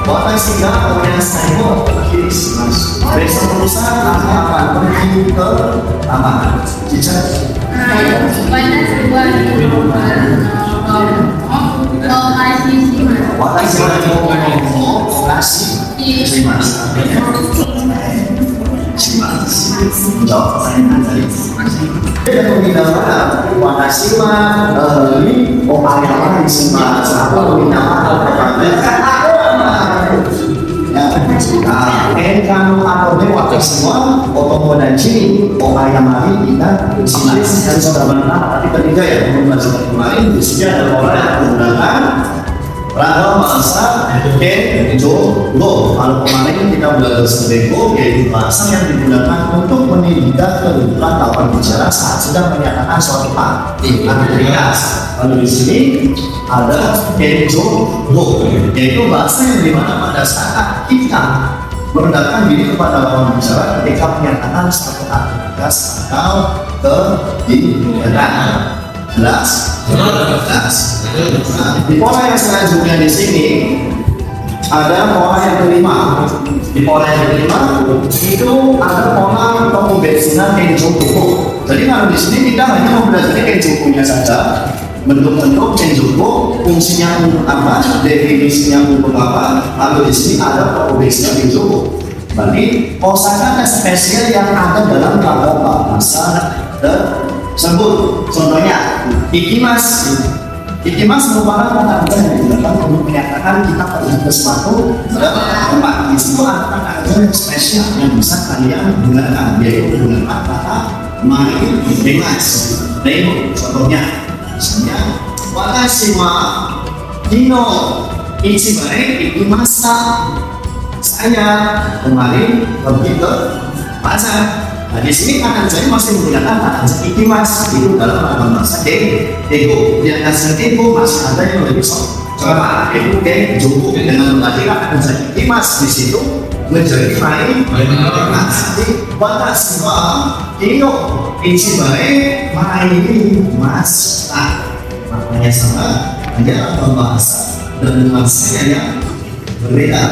Watashi ga onasai mo kirishimasu. Besok lusa aku akan pergi ke taman. Cica. Watashi wa Watashi wa watashi wa ni okayama dishimasu. Aku minta maaf kepada Enkano atau waktu semua otomodachi okayama kita disini dan sudah benar tapi ketiga ya teman-teman kemarin di sini ada orang yang menggunakan rangka bahasa Kenjo Go. Kalau kemarin kita belajar sebego yaitu bahasa yang digunakan untuk menunjukkan kedudukan lawan bicara saat sedang menyatakan suatu aktivitas. Lalu di sini ada Kenjo Go, yaitu bahasa yang dimana pada saat kita merendahkan diri kepada lawan bicara ketika menyatakan suatu aktivitas atau kegiatan. Jelas? Di pola yang selanjutnya di sini ada pola yang kelima. Di pola yang kelima itu ada pola pembensinan kenjoku. Jadi kalau di sini kita hanya mempelajari kenjokunya saja, bentuk-bentuk kenjoku, fungsinya untuk apa, definisinya untuk apa. Lalu di sini ada pembensinan kenjoku. Berarti kosakata spesial yang ada dalam kelompok bahasa tersebut. Contohnya, ikimas. Ikimas merupakan kata-kata yang digunakan untuk menyatakan kita pergi ke suatu tempat. Di situ ada kata-kata yang spesial yang bisa kalian gunakan, yaitu menggunakan kata main ikimas. Nah, contohnya, misalnya, watashi wa kino ichibae ikimasa. Saya kemarin pergi ke pasar. Nah, di sini akan saya masih menggunakan kata ikimas itu dalam bahasa Ego. Di atas Ego masih ada yang lebih coba itu Kenjoku dengan melahirkan kata ikimas di situ menjadi main. Watashi wa kino ichibae main mashita. Maknanya sama, hanya bahasa dan nuansanya yang berbeda.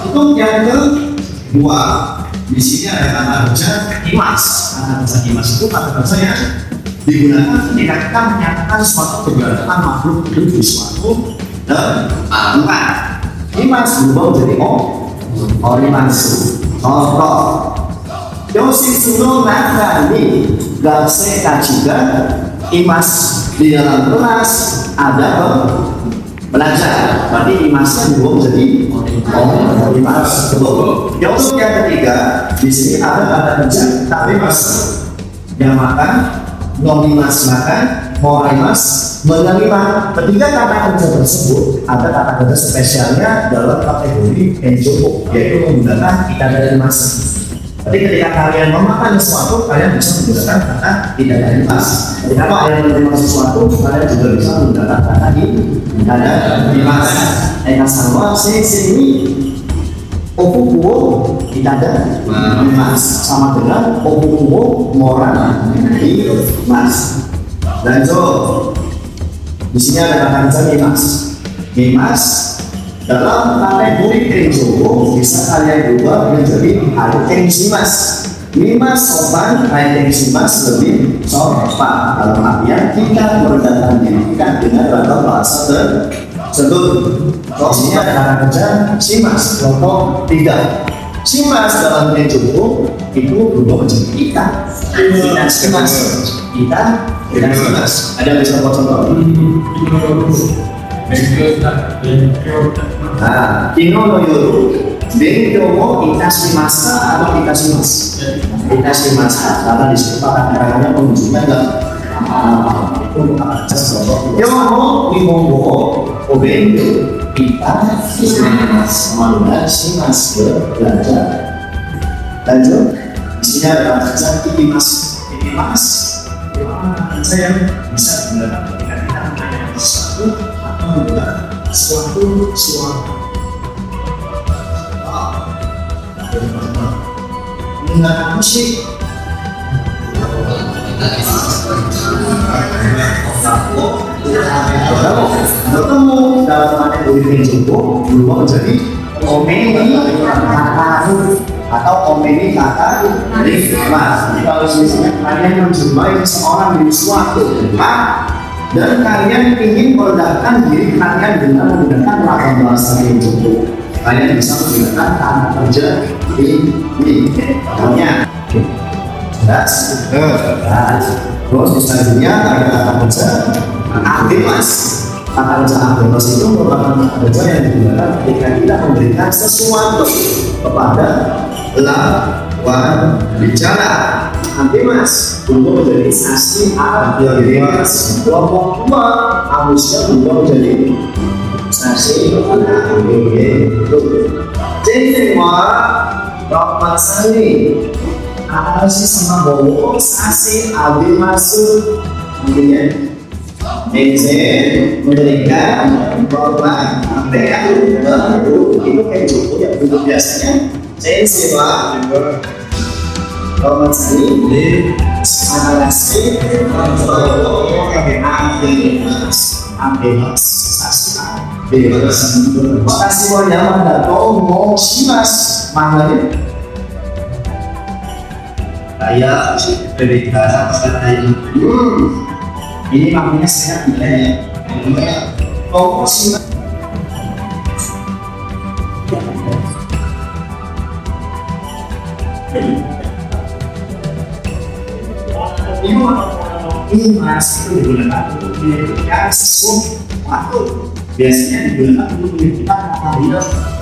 Untuk yang kedua, di sini ada kata kerja imas. Kata kerja imas itu kata kerja yang digunakan ketika kita menyatakan suatu kegiatan makhluk hidup di suatu tempat. Imas berubah menjadi orimansu. Contoh, Yoshitsuno naka ni gase kajiga. Imas di dalam kelas ada belajar. Berarti imasnya berubah menjadi orimas. Yang untuk yang ketiga, di sini ada kata kerja tarimas yang makan, nonimas makan, morimas menerima. Ketiga kata kerja tersebut ada kata kerja spesialnya dalam kategori Kenjoku, yaitu menggunakan itadarimasu. Jadi ketika kalian memakan sesuatu, kalian bisa menggunakan kata itadarimasu. Ketika kalian menerima sesuatu, kalian juga bisa menggunakan kata itadarimasu. Sama sini Okukuo itadarimasu sama dengan okukuo moraimasu. Lanjut, di sini ada kata kerja mimas. Mimas dalam kategori Kenjoku bisa kalian ubah menjadi aitensimas. Mimas sopan, aitensimas lebih sopan. Dalam artian kita merendahkan diri kita dengan ragam bahasa tersebut. Di sini ada kata kerja simas. Contoh 3. Simas dalam Kenjoku itu berubah menjadi kita. Kita simas. Kita simas. Ada yang bisa contoh? Nah, kino no yoru benkyou mo itashimasu atau itashimasu. Itashimasu karena di situ kata-katanya menunjukkan itu yo mo nihongo o benkyou itashimasu sama dengan shimasu belajar. Lanjut, di sini ada kata ikimasu. Ikimasu saya bisa digunakan ketika kita menanyakan sesuatu atau membuat suatu. Menggunakan musik. bertemu dalam arti politik Joko berubah menjadi omeni kata atau omeni kata mas. Jadi kalau misalnya kalian menjumpai seseorang di suatu tempat dan kalian ingin merendahkan diri kalian dengan menggunakan ragam bahasa Joko, kalian bisa menggunakan kata kerja ini. Contohnya, that's terus selanjutnya ada kata kerja aktivitas. Kata kerja aktivitas itu merupakan kata kerja yang digunakan ketika kita memberikan sesuatu kepada lawan bicara. Aktivitas untuk menjadi saksi aktivitas kelompok dua harusnya berubah menjadi saksi itu. Jadi Bapak Sani apa sih sama bawa saksi ambil masuk mungkin memberikan bahwa mereka baru itu kayak Joko yang dulu biasanya saya sewa Bapak Sani analasi ambil saksi bebas. Makasih banyak Mandato mau simas manggilnya saya berikan kata ini makanya saya tidak fokus ini masih digunakan untuk menentukan sesuatu. Biasanya digunakan untuk menentukan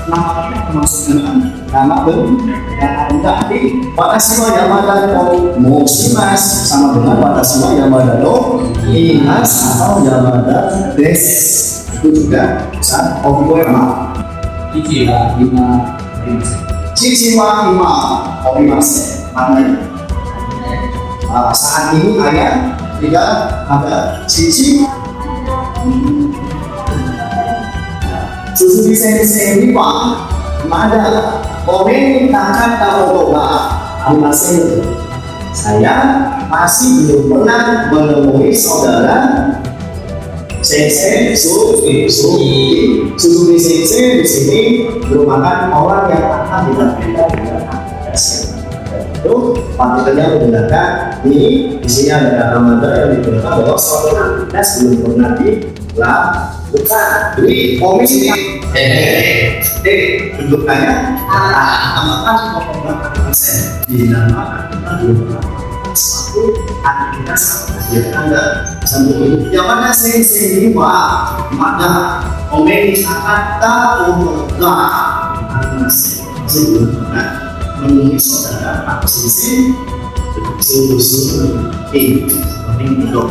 nama kita termasuk dengan nama berarti Watasima Yamada no Moshimas sama dengan Watasima Yamada no Imas atau Yamada des. Itu juga bisa omoema Chichiwa Ima Omimase. Maknanya saat ini ayat tidak ada cici susu bisa ini pak ada komen takkan tahu masih saya masih belum pernah menemui saudara Sensei Suzuki Sensei di sini merupakan orang yang akan ditampilkan dengan aplikasi itu partikelnya menggunakan ini di sini ada Ramadan yang digunakan bahwa suatu aktivitas belum pernah dilakukan. Jadi komisi bentuknya apakah konsen di nama belum pernah suatu aktivitas atau kegiatan Anda sambil yang mana sensei ini mana komisi kata untuk sebelum pernah menemui saudara aku sisi seluruh ini seperti itu.